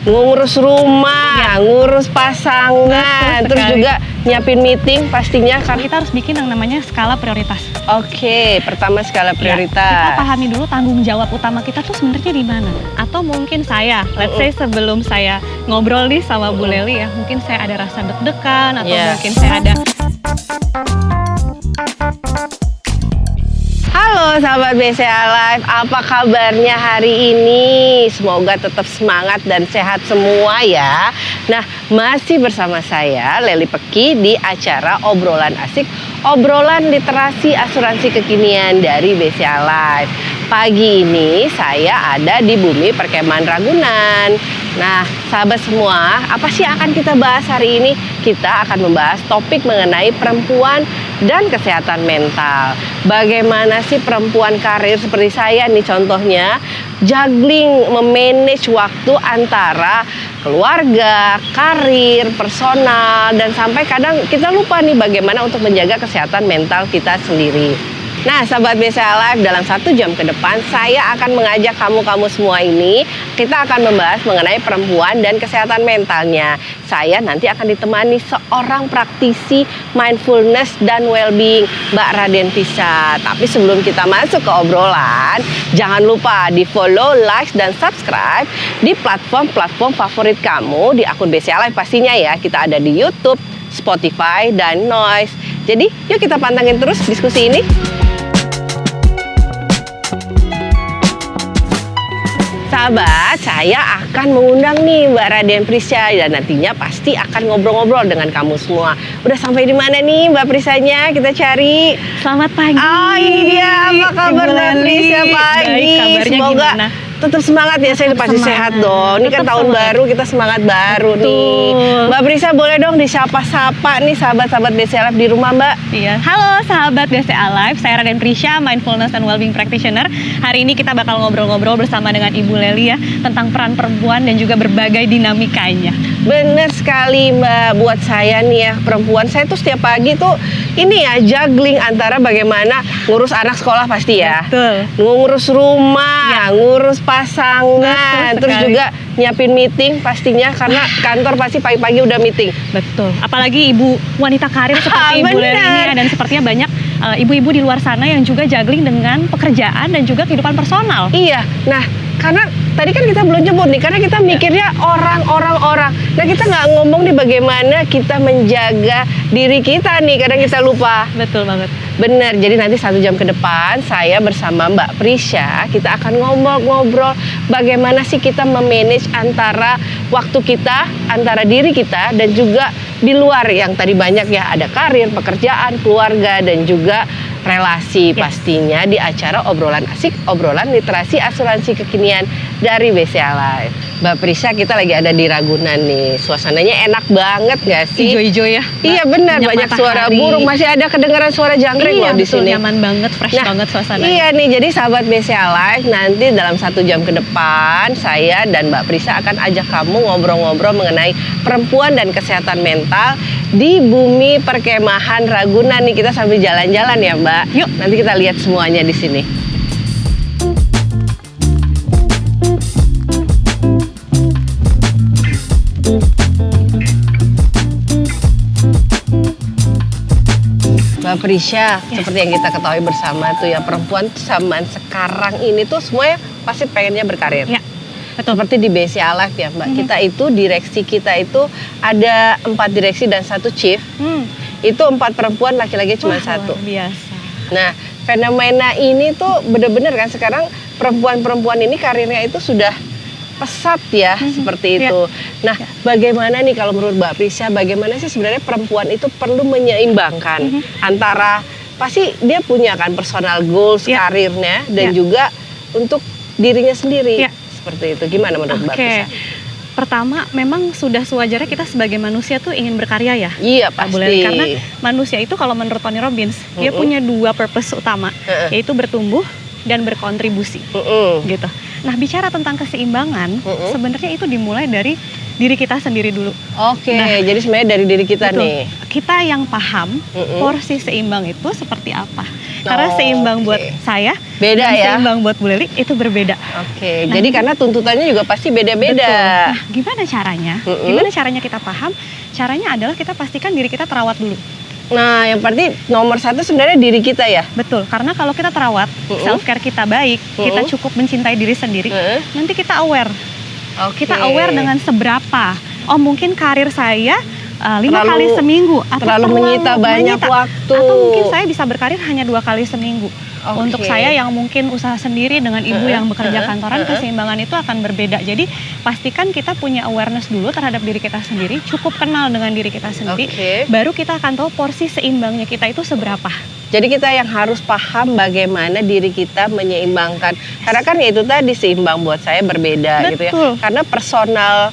ngurus rumah, ngurus pasangan, terus juga nyiapin meeting pastinya kan. Kita harus bikin yang namanya skala prioritas. Oke, pertama skala prioritas. Kita pahami dulu tanggung jawab utama kita tuh sebenarnya di mana. Atau mungkin saya, let's say sebelum saya ngobrol nih sama Bu Lely ya, mungkin saya ada rasa deg-degan atau mungkin saya ada. Halo sahabat BCA Live, apa kabarnya hari ini? Semoga tetap semangat dan sehat semua ya. Nah, masih bersama saya Lely Peki di acara Obrolan Asik, obrolan literasi asuransi kekinian dari BCA Live. Pagi ini saya ada di Bumi Perkemahan Ragunan. Nah, sahabat semua, apa sih yang akan kita bahas hari ini? Kita akan membahas topik mengenai perempuan dan kesehatan mental. Bagaimana sih perempuan karir seperti saya nih contohnya, juggling, memanage waktu antara keluarga, karir, personal, dan sampai kadang kita lupa nih bagaimana untuk menjaga kesehatan mental kita sendiri. Nah, sahabat BCA Live, dalam 1 jam ke depan saya akan mengajak kamu semua ini, kita akan membahas mengenai perempuan dan kesehatan mentalnya. Saya nanti akan ditemani seorang praktisi mindfulness dan well-being, Mbak Raden Pisa. Tapi sebelum kita masuk ke obrolan, jangan lupa di follow, like, dan subscribe di platform-platform favorit kamu, di akun BCA Live pastinya ya. Kita ada di YouTube, Spotify, dan Noise. Jadi yuk kita pantengin terus diskusi ini. Sahabat, saya akan mengundang nih Mbak Raden Prisya dan nantinya pasti akan ngobrol-ngobrol dengan kamu semua. Udah sampai di mana nih Mbak Prisanya? Kita cari. Selamat pagi. Oh, ini dia. Apa kabar Mbak Prisya pagi? Baik, semoga gimana? Tetap semangat ya, saya pasti sehat dong. Ini kan tahun baru, kita semangat baru nih. Mbak Prisya boleh dong disapa-sapa nih sahabat-sahabat BCA Live di rumah Mbak. Iya. Halo sahabat BCA Live, saya Raden Prisya, Mindfulness and Wellbeing Practitioner. Hari ini kita bakal ngobrol-ngobrol bersama dengan Ibu Lely ya, tentang peran perempuan dan juga berbagai dinamikanya. Bener sekali Mbak, buat saya nih ya perempuan, saya tuh setiap pagi tuh ini ya juggling antara bagaimana ngurus anak sekolah pasti ya. Betul. Ngurus rumah, ngurus pasangan, terus juga nyiapin meeting pastinya karena kantor pasti pagi-pagi udah meeting. Betul. Apalagi ibu wanita karir seperti Ibu Lely ini dan sepertinya banyak ibu-ibu di luar sana yang juga juggling dengan pekerjaan dan juga kehidupan personal. Iya. Nah, karena tadi kan kita belum nyebut nih, karena kita mikirnya orang. Nah, kita nggak ngomong nih bagaimana kita menjaga diri kita nih, kadang kita lupa. Betul banget. Bener, jadi nanti 1 jam ke depan saya bersama Mbak Prisya, kita akan ngobrol bagaimana sih kita memanage antara waktu kita, antara diri kita dan juga di luar yang tadi banyak ya, ada karir, pekerjaan, keluarga, dan juga relasi pastinya di acara Obrolan Asik, obrolan literasi asuransi kekinian dari BCA Live. Mbak Prisya, kita lagi ada di Ragunan nih, suasananya enak banget gak sih? Ijo-ijo ya. Iya benar, banyak suara burung, masih ada kedengaran suara jangkrik loh di sini. Nyaman banget, fresh banget suasananya. Iya nih, jadi sahabat BCA Live, nanti dalam 1 jam ke depan saya dan Mbak Prisya akan ajak kamu ngobrol-ngobrol mengenai perempuan dan kesehatan mental di Bumi Perkemahan Ragunan nih. Kita sambil jalan-jalan ya Mbak. Yuk, nanti kita lihat semuanya di sini. Mbak Prisya, seperti yang kita ketahui bersama tuh ya, perempuan zaman sekarang ini tuh semuanya pasti pengennya berkarir. Ya, betul. Seperti di BCA Live ya Mbak, kita itu direksi kita itu ada 4 direksi dan 1 chief. Itu 4 perempuan, laki-laki cuma 1. Luar biasa. Nah, fenomena ini tuh bener-bener kan sekarang perempuan-perempuan ini karirnya itu sudah pesat ya, seperti itu. Nah, bagaimana nih kalau menurut Mbak Prisya, bagaimana sih sebenarnya perempuan itu perlu menyeimbangkan antara, pasti dia punya kan personal goals karirnya dan juga untuk dirinya sendiri. Seperti itu. Gimana menurut Mbak Prisya? Pertama, memang sudah sewajarnya kita sebagai manusia tuh ingin berkarya ya. Iya, pasti. Karena manusia itu kalau menurut Tony Robbins, dia punya 2 purpose utama, yaitu bertumbuh dan berkontribusi. Gitu. Nah, bicara tentang keseimbangan, sebenarnya itu dimulai dari diri kita sendiri dulu. Oke, jadi sebenarnya dari diri kita nih. Kita yang paham porsi seimbang itu seperti apa. Karena seimbang buat saya, beda dan ya. seimbang buat Bu Leli itu berbeda. Oke, jadi karena tuntutannya juga pasti beda-beda. Nah, gimana caranya? Gimana caranya kita paham? Caranya adalah kita pastikan diri kita terawat dulu. Nah, yang pasti nomor satu sebenarnya diri kita ya. Betul, karena kalau kita terawat, self care kita baik, kita cukup mencintai diri sendiri, nanti kita aware. Kita aware dengan seberapa. Oh, mungkin karir saya 5 kali seminggu atau terlalu menyita banyak waktu. Atau mungkin saya bisa berkarir hanya 2 kali seminggu. Untuk saya yang mungkin usaha sendiri dengan ibu yang bekerja kantoran, keseimbangan itu akan berbeda. Jadi pastikan kita punya awareness dulu terhadap diri kita sendiri, cukup kenal dengan diri kita sendiri, baru kita akan tahu porsi seimbangnya kita itu seberapa. Jadi kita yang harus paham bagaimana diri kita menyeimbangkan. Karena kan itu tadi seimbang buat saya berbeda. Betul. Gitu ya. Karena personal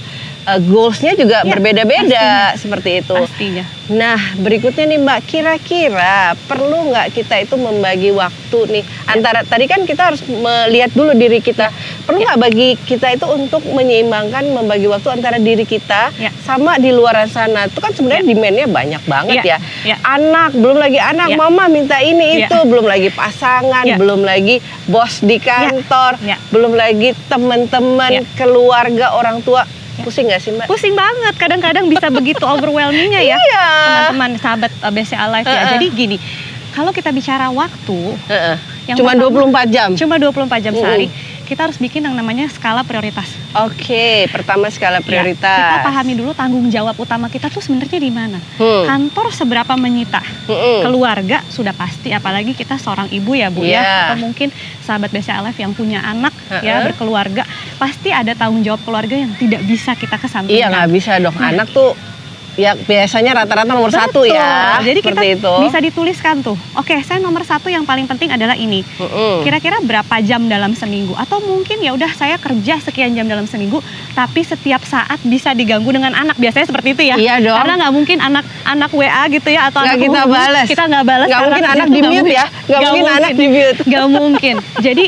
goals-nya juga berbeda-beda seperti itu. Pastinya. Nah, berikutnya nih Mbak, kira-kira perlu nggak kita itu membagi waktu nih antara tadi kan kita harus melihat dulu diri kita. Perlu nggak bagi kita itu untuk menyeimbangkan membagi waktu antara diri kita sama di luar sana. Itu kan sebenarnya demand-nya banyak banget ya. Anak, belum lagi anak, mama minta ini itu, belum lagi pasangan, belum lagi bos di kantor, belum lagi teman-teman, keluarga, orang tua. Pusing gak sih Mbak? Pusing banget, kadang-kadang bisa begitu overwhelmingnya ya teman-teman sahabat BCA Live ya. Jadi gini, kalau kita bicara waktu yang cuma 24 jam? Cuma 24 jam sehari, kita harus bikin yang namanya skala prioritas. Oke, pertama skala prioritas. Kita pahami dulu tanggung jawab utama kita tuh sebenarnya di mana. Kantor seberapa menyita, keluarga sudah pasti, apalagi kita seorang ibu ya Bu ya, atau mungkin sahabat BCA Live yang punya anak ya, berkeluarga, pasti ada tanggung jawab keluarga yang tidak bisa kita kesampingkan. Iya, nggak bisa dong, anak tuh ya biasanya rata-rata nomor satu ya. Jadi kita itu bisa dituliskan tuh. Oke, saya nomor satu yang paling penting adalah ini. Kira-kira berapa jam dalam seminggu? Atau mungkin ya udah saya kerja sekian jam dalam seminggu, tapi setiap saat bisa diganggu dengan anak. Biasanya seperti itu ya. Iya dong. Karena nggak mungkin anak WA gitu ya atau anak kita balas. Kita nggak balas. Nggak mungkin anak di mute ya. Nggak mungkin anak di mute. Nggak mungkin. Jadi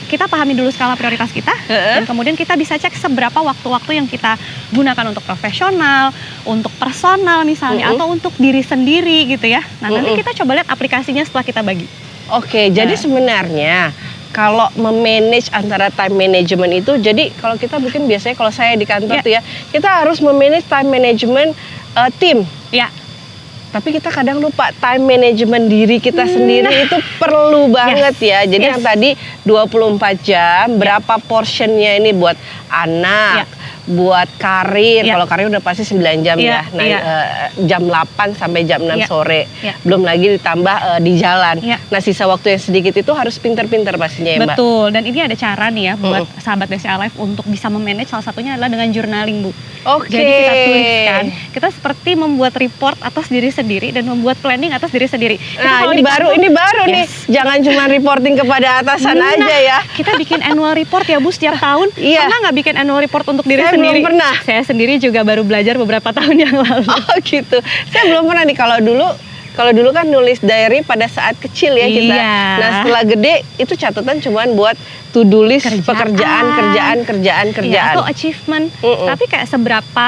kita pahami dulu skala prioritas kita, dan kemudian kita bisa cek seberapa waktu-waktu yang kita gunakan untuk profesional, untuk personal misalnya, atau untuk diri sendiri gitu ya. Nah nanti kita coba lihat aplikasinya setelah kita bagi. Oke, jadi sebenarnya kalau memanage antara time management itu, jadi kalau kita mungkin biasanya kalau saya di kantor tuh ya, kita harus memanage time management tim. Ya. Tapi kita kadang lupa time management diri kita sendiri itu perlu banget ya. Jadi yang tadi 24 jam, berapa portionnya ini buat anak, buat karir. Kalau karir udah pasti 9 jam ya. Nah, jam 8 sampai jam 6 sore. Belum lagi ditambah di jalan. Nah, sisa waktu yang sedikit itu harus pinter-pinter pastinya ya Mbak. Betul, dan ini ada cara nih ya buat sahabat BCA Live untuk bisa memanage. Salah satunya adalah dengan journaling Bu. Jadi kita tuliskan, kita seperti membuat report atas diri sendiri dan membuat planning atas diri sendiri. Nah, ini baru nih. Jangan cuma reporting kepada atasan aja ya. Kita bikin annual report ya Bu setiap tahun. Pernah nggak bikin annual report untuk diri sendiri? Belum pernah. Saya sendiri juga baru belajar beberapa tahun yang lalu. Oh gitu. Saya belum pernah nih. Kalau dulu kan nulis diary pada saat kecil ya kita. Nah setelah gede itu catatan cuman buat to do list kerjaan. Atau achievement. Tapi kayak seberapa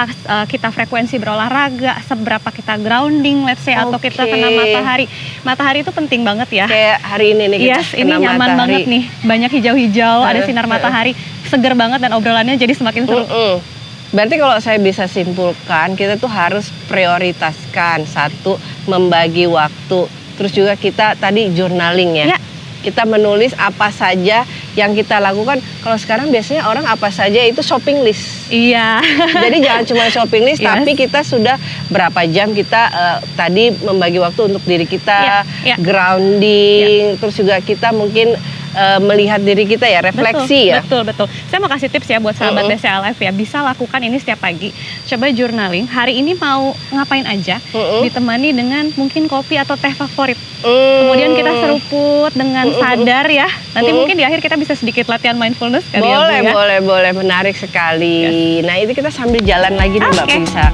kita frekuensi berolahraga, seberapa kita grounding, let's say, atau kita kena matahari. Matahari itu penting banget ya. Kayak hari ini nih kita kena ini nyaman matahari. banget nih. Banyak hijau-hijau, ada sinar matahari, seger banget dan obrolannya jadi semakin seru. Berarti kalau saya bisa simpulkan, kita tuh harus prioritaskan satu, membagi waktu. Terus juga kita tadi journaling ya. Kita menulis apa saja yang kita lakukan. Kalau sekarang biasanya orang apa saja itu shopping list. Iya. Jadi jangan cuma shopping list, tapi kita sudah berapa jam kita tadi membagi waktu untuk diri kita, grounding. Terus juga kita mungkin melihat diri kita ya, refleksi ya. Betul. Saya mau kasih tips ya buat sahabat BCA Live ya, bisa lakukan ini setiap pagi. Coba journaling, hari ini mau ngapain aja, ditemani dengan mungkin kopi atau teh favorit. Kemudian kita seruput dengan sadar ya. Nanti mungkin di akhir kita bisa sedikit latihan mindfulness kali ya Bu ya. Boleh, menarik sekali. Nah itu kita sambil jalan lagi nih Mbak Prisa.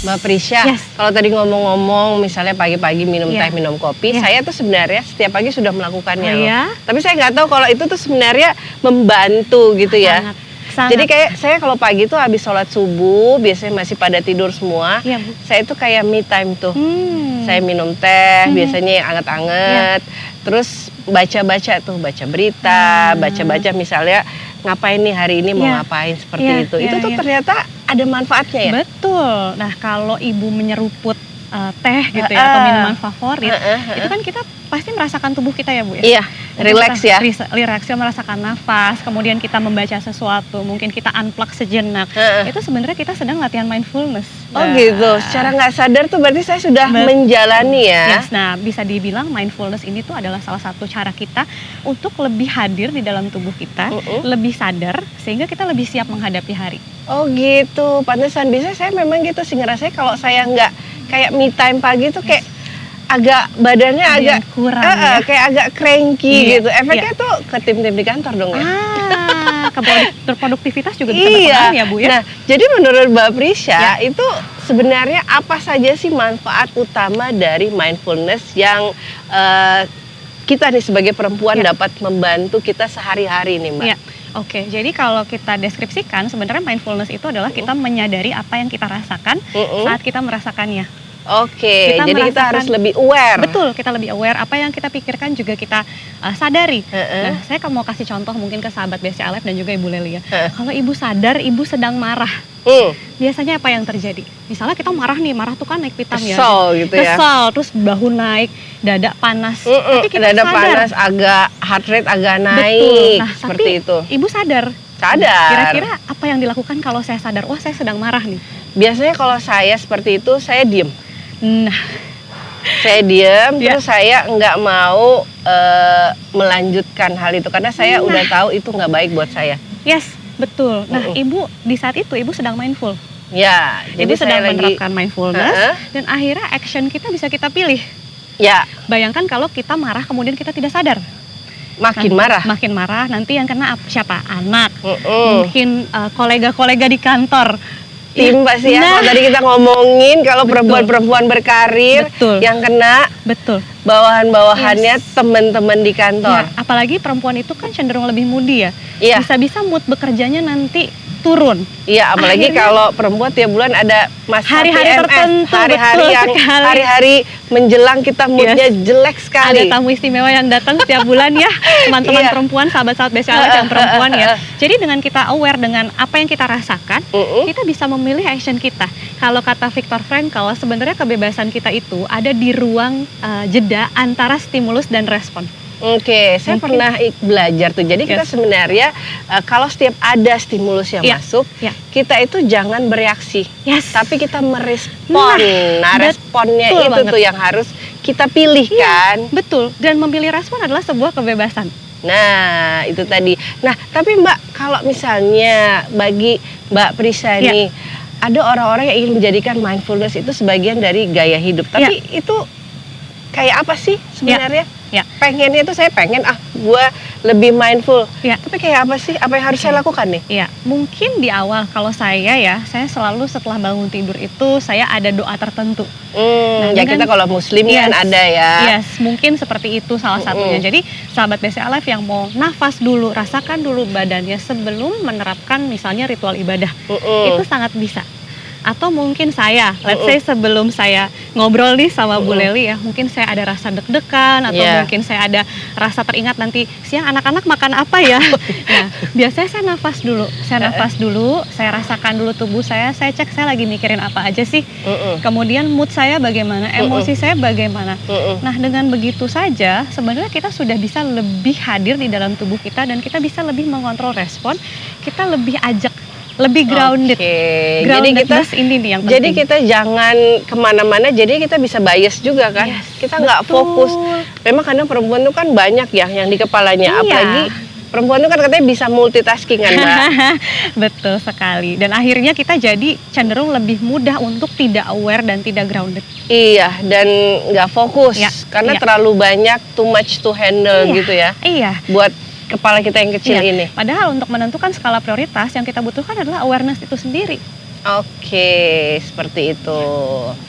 Mbak Prisya, kalau tadi ngomong-ngomong misalnya pagi-pagi minum teh, minum kopi, saya tuh sebenarnya setiap pagi sudah melakukannya loh. Tapi saya nggak tahu kalau itu tuh sebenarnya membantu gitu ya. Sangat. Jadi kayak saya kalau pagi tuh habis sholat subuh, biasanya masih pada tidur semua. Iya, Bu. Saya tuh kayak me time tuh. Saya minum teh, biasanya yang anget-anget. Terus baca-baca tuh, baca berita, baca-baca misalnya ngapain nih hari ini mau ngapain seperti itu. Itu tuh ternyata ada manfaatnya ya. Betul. Nah, kalau ibu menyeruput teh gitu ya atau minuman favorit, itu kan kita pasti merasakan tubuh kita ya, Bu ya. Iya, rileks ya. Rileks, merasakan nafas, kemudian kita membaca sesuatu, mungkin kita unplug sejenak. Itu sebenarnya kita sedang latihan mindfulness. Oh gitu, secara nggak sadar tuh berarti saya sudah menjalani ya. Yes, nah bisa dibilang mindfulness ini tuh adalah salah satu cara kita untuk lebih hadir di dalam tubuh kita, lebih sadar, sehingga kita lebih siap menghadapi hari. Oh gitu, pantesan bisa saya memang gitu sih ngerasanya kalau saya nggak kayak me time pagi tuh kayak agak badannya agak kurang ya? kayak agak cranky gitu. Efeknya tuh ke tim-tim di kantor dong ya. Produktivitas juga bisa berpengaruh ya, Bu ya. Nah, jadi menurut Mbak Prisya itu sebenarnya apa saja sih manfaat utama dari mindfulness yang kita nih sebagai perempuan dapat membantu kita sehari-hari nih, Mbak? Ya. Oke, jadi kalau kita deskripsikan sebenarnya mindfulness itu adalah kita menyadari apa yang kita rasakan saat kita merasakannya. Oke, jadi kita harus lebih aware. Betul, kita lebih aware. Apa yang kita pikirkan juga kita sadari. Nah, saya mau kasih contoh mungkin ke sahabat BCA Live dan juga Ibu Leli ya. Kalau ibu sadar ibu sedang marah, biasanya apa yang terjadi? Misalnya kita marah nih, marah tuh kan naik pitam ya. Kesel gitu ya. Kesel, terus bahu naik, dada panas. Tapi kita dada sadar. panas, agak heart rate agak naik. Betul. Nah, seperti tapi itu. Ibu sadar. Sadar. Kira-kira apa yang dilakukan kalau saya sadar? Wah, saya sedang marah nih. Biasanya kalau saya seperti itu, saya diem. Nah, saya diem, terus saya nggak mau melanjutkan hal itu karena saya udah tahu itu nggak baik buat saya. Yes, betul. Nah, ibu di saat itu ibu sedang mindful. Ya, Ibu jadi sedang saya menerapkan mindfulness dan akhirnya action kita bisa kita pilih. Ya. Bayangkan kalau kita marah kemudian kita tidak sadar. Makin marah. Makin marah, nanti yang kena siapa? Anak. Mungkin kolega-kolega di kantor. Tim pasti ya, kalau tadi kita ngomongin kalau perempuan-perempuan berkarir yang kena bawahan-bawahannya teman-teman di kantor. Ya, apalagi perempuan itu kan cenderung lebih moody ya. Bisa-bisa mood bekerjanya nanti turun. Iya, apalagi kalau perempuan tiap bulan ada hari-hari tertentu, hari-hari menjelang kita moodnya jelek sekali. Ada tamu istimewa yang datang setiap bulan ya, teman-teman perempuan, sahabat-sahabat BCA yang perempuan ya. Jadi dengan kita aware dengan apa yang kita rasakan, kita bisa memilih action kita. Kalau kata Viktor Frankl, sebenarnya kebebasan kita itu ada di ruang jeda antara stimulus dan respon. Oke, saya pernah belajar tuh. Jadi kita sebenarnya kalau setiap ada stimulus yang masuk, kita itu jangan bereaksi, tapi kita merespon. Nah, responnya itu tuh yang harus kita pilih kan. Betul. Dan memilih respon adalah sebuah kebebasan. Nah, itu tadi. Nah, tapi Mbak, kalau misalnya bagi Mbak Prisya nih, ada orang-orang yang ingin menjadikan mindfulness itu sebagian dari gaya hidup. Tapi itu kayak apa sih sebenarnya? Pengennya tuh saya pengen gue lebih mindful. Tapi kayak apa sih? Apa yang harus saya lakukan nih? Mungkin di awal kalau saya saya selalu setelah bangun tidur itu saya ada doa tertentu. Kita kalau muslim kan ada ya. Mungkin seperti itu salah satunya. Jadi sahabat BCA Live yang mau nafas dulu, rasakan dulu badannya sebelum menerapkan misalnya ritual ibadah. Itu sangat bisa. Atau mungkin saya, let's say sebelum saya ngobrol nih sama Bu Leli ya, mungkin saya ada rasa deg-degan atau mungkin saya ada rasa teringat nanti siang anak-anak makan apa ya. Nah, biasanya saya nafas dulu, saya rasakan dulu tubuh saya cek saya lagi mikirin apa aja sih. Kemudian mood saya bagaimana, emosi saya bagaimana. Nah, dengan begitu saja sebenarnya kita sudah bisa lebih hadir di dalam tubuh kita dan kita bisa lebih mengontrol respon, kita lebih lebih grounded. Jadi kita ini nih yang penting. Jadi kita jangan kemana-mana. Jadi kita bisa bias juga kan. Kita nggak fokus. Memang kadang perempuan itu kan banyak ya yang di kepalanya. Apalagi perempuan itu kan katanya bisa multitasking kan Mbak. Betul sekali. Dan akhirnya kita jadi cenderung lebih mudah untuk tidak aware dan tidak grounded. Iya. Dan nggak fokus. Karena terlalu banyak, too much to handle gitu ya. Buat kepala kita yang kecil ini. Padahal untuk menentukan skala prioritas yang kita butuhkan adalah awareness itu sendiri. Oke, seperti itu.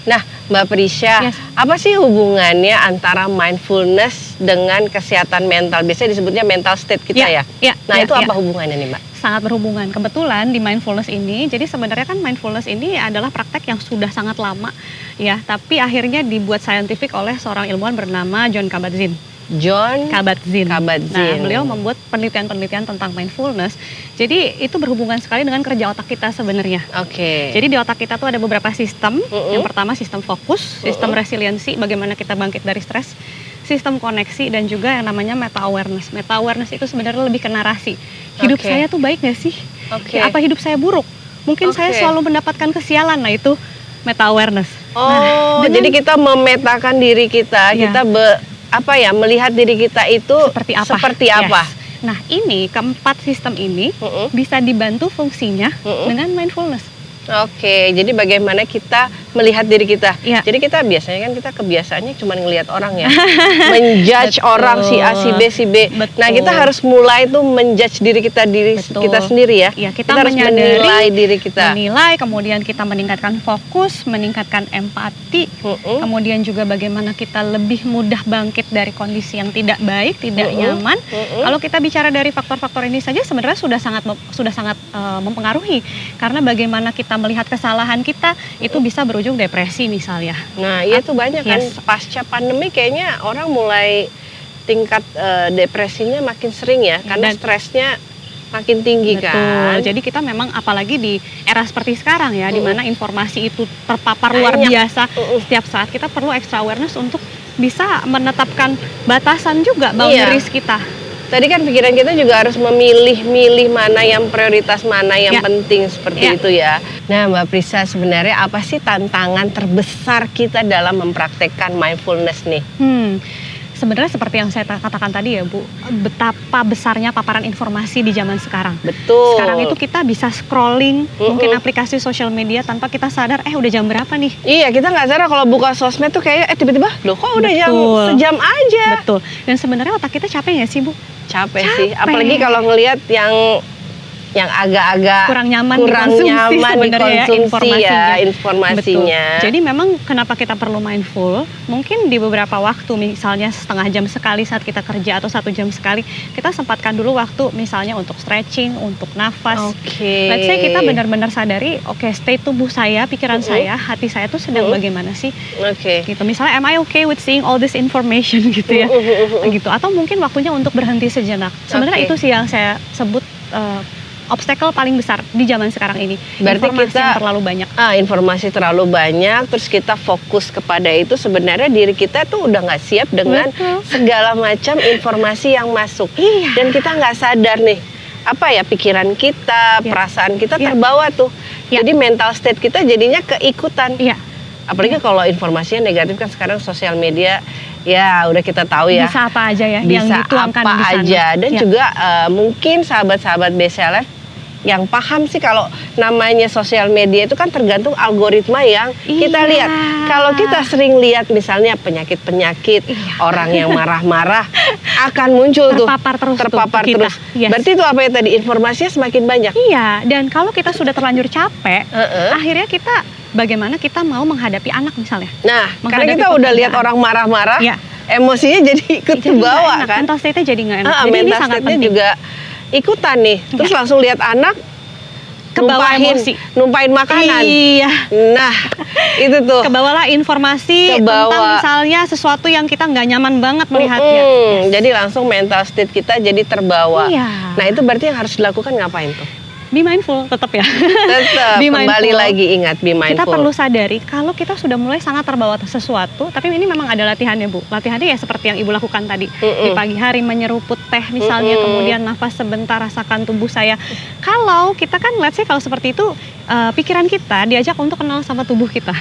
Nah, Mbak Prisya, apa sih hubungannya antara mindfulness dengan kesehatan mental? Biasanya disebutnya mental state kita ya. Nah, itu apa hubungannya nih, Mbak? sangat berhubungan. Kebetulan di mindfulness ini, jadi sebenarnya kan mindfulness ini adalah praktek yang sudah sangat lama ya, tapi akhirnya dibuat scientific oleh seorang ilmuwan bernama Jon Kabat-Zinn. John Kabat-Zinn. Kabat-Zinn. Nah, beliau membuat penelitian-penelitian tentang mindfulness. Jadi itu berhubungan sekali dengan kerja otak kita sebenarnya. Oke. Jadi di otak kita tuh ada beberapa sistem. Yang pertama sistem fokus, sistem resiliensi, bagaimana kita bangkit dari stres, sistem koneksi, dan juga yang namanya meta awareness. Meta awareness itu sebenarnya lebih ke narasi. Hidup saya tuh baik gak sih? Ya, apa hidup saya buruk? Mungkin saya selalu mendapatkan kesialan. Nah, itu meta awareness. Oh, nah, jadi kita memetakan diri kita, kita melihat diri kita itu seperti apa. Yes. Nah, ini keempat sistem ini bisa dibantu fungsinya dengan mindfulness. Oke, jadi bagaimana kita melihat diri kita. Ya. Jadi kita biasanya kan kita kebiasaannya cuma ngelihat orang ya, menjudge orang si A, si B, si B. Betul. Nah, kita harus mulai tuh menjudge diri kita sendiri ya. Ya, kita harus menyadari, menilai diri kita. Menilai, kemudian kita meningkatkan fokus, meningkatkan empati, kemudian juga bagaimana kita lebih mudah bangkit dari kondisi yang tidak baik, tidak nyaman. Kalau kita bicara dari faktor-faktor ini saja sebenarnya sudah sangat mempengaruhi, karena bagaimana kita melihat kesalahan kita itu bisa berujung depresi misalnya. Nah, iya tuh banyak kan pasca pandemi kayaknya orang mulai tingkat depresinya makin sering ya, karena stresnya makin tinggi. Betul. Kan. Jadi kita memang apalagi di era seperti sekarang ya, di mana informasi itu terpapar luar biasa setiap saat, kita perlu extra awareness untuk bisa menetapkan batasan juga boundaries kita. Tadi kan pikiran kita juga harus memilih mana yang prioritas, mana yang penting seperti itu ya. Nah, Mbak Prisa, sebenarnya apa sih tantangan terbesar kita dalam mempraktekkan mindfulness nih? Sebenarnya seperti yang saya katakan tadi ya Bu, betapa besarnya paparan informasi di zaman sekarang. Betul. Sekarang itu kita bisa scrolling mungkin aplikasi sosial media tanpa kita sadar, udah jam berapa nih? Iya, kita nggak sadar kalau buka sosmed tuh kayak tiba-tiba, loh kok udah sejam aja. Betul. Dan sebenarnya otak kita capek nggak sih Bu? Capek sih, apalagi kalau ngelihat yang agak-agak kurang nyaman dikonsumsi informasinya. Betul. Jadi memang kenapa kita perlu mindful, mungkin di beberapa waktu, misalnya setengah jam sekali saat kita kerja atau 1 jam sekali, kita sempatkan dulu waktu misalnya untuk stretching, untuk nafas. Let's say kita benar-benar sadari, state tubuh saya, pikiran saya, hati saya tuh sedang bagaimana sih? Gitu. Misalnya, am I okay with seeing all this information gitu ya? Gitu. Atau mungkin waktunya untuk berhenti sejenak. Sebenarnya itu sih yang saya sebut obstacle paling besar di zaman sekarang ini. Berarti informasi yang terlalu banyak. Informasi terlalu banyak, terus kita fokus kepada itu, sebenarnya diri kita tuh udah nggak siap dengan segala macam informasi yang masuk. Dan kita nggak sadar nih, pikiran kita, perasaan kita terbawa tuh. Jadi mental state kita jadinya keikutan. Apalagi kalau informasinya negatif kan sekarang sosial media, ya udah kita tahu ya. Bisa apa aja ya, bisa yang dituangkan apa di sana. aja. Dan juga mungkin sahabat-sahabat BCLF yang paham sih kalau namanya sosial media itu kan tergantung algoritma yang kita lihat. Kalau kita sering lihat misalnya penyakit-penyakit, orang yang marah-marah akan muncul terpapar terus. Berarti itu apa ya tadi, informasinya semakin banyak. Iya, dan kalau kita sudah terlanjur capek, akhirnya kita bagaimana kita mau menghadapi anak misalnya. Nah, karena kita udah lihat orang marah-marah, emosinya jadi ikut terbawa kan. Mental state-nya jadi nggak enak. Jadi ini sangat penting juga ikutan nih. Terus langsung lihat anak kebawa emosi, numpain makanan. Iya. Nah, itu tuh. Kebawalah informasi tentang misalnya sesuatu yang kita nggak nyaman banget melihatnya. Jadi langsung mental state kita jadi terbawa. Nah, itu berarti yang harus dilakukan ngapain tuh? Be mindful, tetap ya. Tetap, kembali lagi ingat, be mindful. Kita perlu sadari kalau kita sudah mulai sangat terbawa sesuatu, tapi ini memang ada latihannya Bu. Latihannya ya seperti yang Ibu lakukan tadi. Di pagi hari menyeruput teh misalnya, kemudian nafas sebentar, rasakan tubuh saya. Kalau kita kan, let's say kalau seperti itu, pikiran kita diajak untuk kenal sama tubuh kita.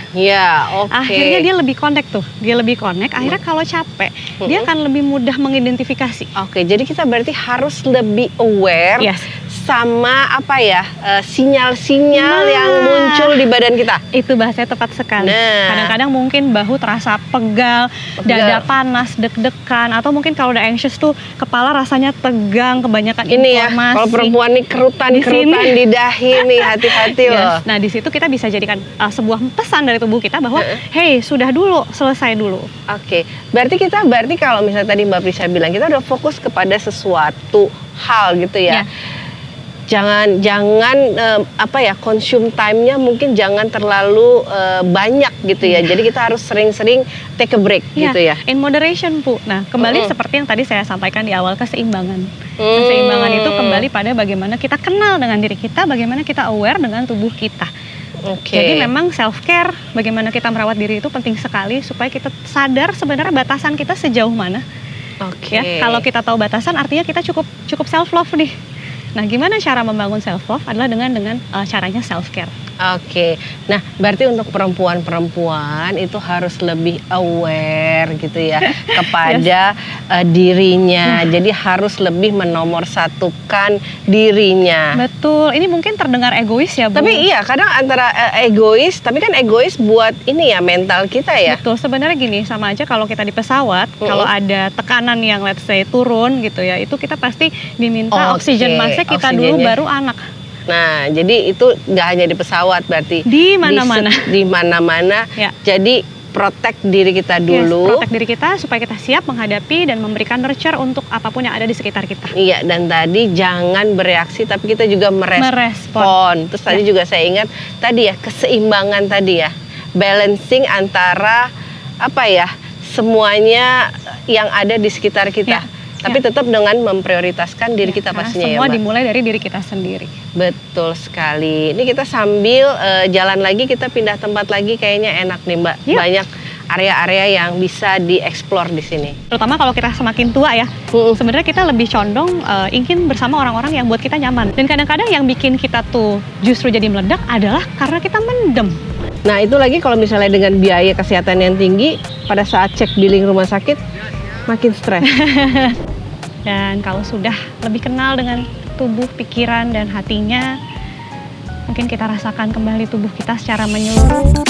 Akhirnya dia lebih connect tuh. Akhirnya kalau capek, dia akan lebih mudah mengidentifikasi. Jadi kita berarti harus lebih aware sama sinyal-sinyal yang muncul di badan kita. Itu bahasanya tepat sekali. Kadang-kadang mungkin bahu terasa pegal, dada panas, deg-degan, atau mungkin kalau udah anxious tuh kepala rasanya tegang, kebanyakan informasi. Kalau perempuan nih kerutan di dahi nih, hati-hati loh. Nah, di situ kita bisa jadikan sebuah pesan dari tubuh kita bahwa hey, sudah dulu, selesai dulu. Berarti kalau misalnya tadi Mbak Prisa bilang kita udah fokus kepada sesuatu hal gitu ya. jangan apa ya, consume time-nya mungkin jangan terlalu banyak gitu ya. Jadi kita harus sering-sering take a break gitu ya. In moderation, Bu. Nah, kembali seperti yang tadi saya sampaikan di awal, keseimbangan. Keseimbangan itu kembali pada bagaimana kita kenal dengan diri kita, bagaimana kita aware dengan tubuh kita. Jadi memang self care, bagaimana kita merawat diri itu penting sekali supaya kita sadar sebenarnya batasan kita sejauh mana. Ya, kalau kita tahu batasan artinya kita cukup self love nih. Nah, gimana cara membangun self love adalah dengan caranya self care. Nah berarti untuk perempuan-perempuan itu harus lebih aware gitu ya kepada dirinya. Jadi harus lebih menomorsatukan dirinya. Betul, ini mungkin terdengar egois ya, Bu. Tapi iya, kadang antara egois, tapi kan egois buat ini ya, mental kita ya. Betul, sebenarnya gini, sama aja kalau kita di pesawat, kalau ada tekanan yang let's say turun gitu ya, itu kita pasti diminta oksigen mask kita dulu, baru anak. Nah, jadi itu nggak hanya di pesawat berarti. Di mana-mana. Di mana-mana. Ya. Jadi protect diri kita dulu. Protect diri kita supaya kita siap menghadapi dan memberikan nurture untuk apapun yang ada di sekitar kita. Iya, dan tadi jangan bereaksi tapi kita juga merespon. Terus tadi juga saya ingat tadi ya, keseimbangan tadi ya. Balancing antara apa ya, semuanya yang ada di sekitar kita. Tapi tetap dengan memprioritaskan diri kita pastinya. Semua dimulai dari diri kita sendiri. Betul sekali. Ini kita sambil jalan lagi, kita pindah tempat lagi, kayaknya enak nih Mbak. Banyak area-area yang bisa dieksplor di sini. Terutama kalau kita semakin tua ya, sebenarnya kita lebih condong ingin bersama orang-orang yang buat kita nyaman. Dan kadang-kadang yang bikin kita tuh justru jadi meledak adalah karena kita mendem. Nah itu lagi kalau misalnya dengan biaya kesehatan yang tinggi, pada saat cek billing rumah sakit, makin stres. Dan kalau sudah lebih kenal dengan tubuh, pikiran, dan hatinya, mungkin kita rasakan kembali tubuh kita secara menyeluruh.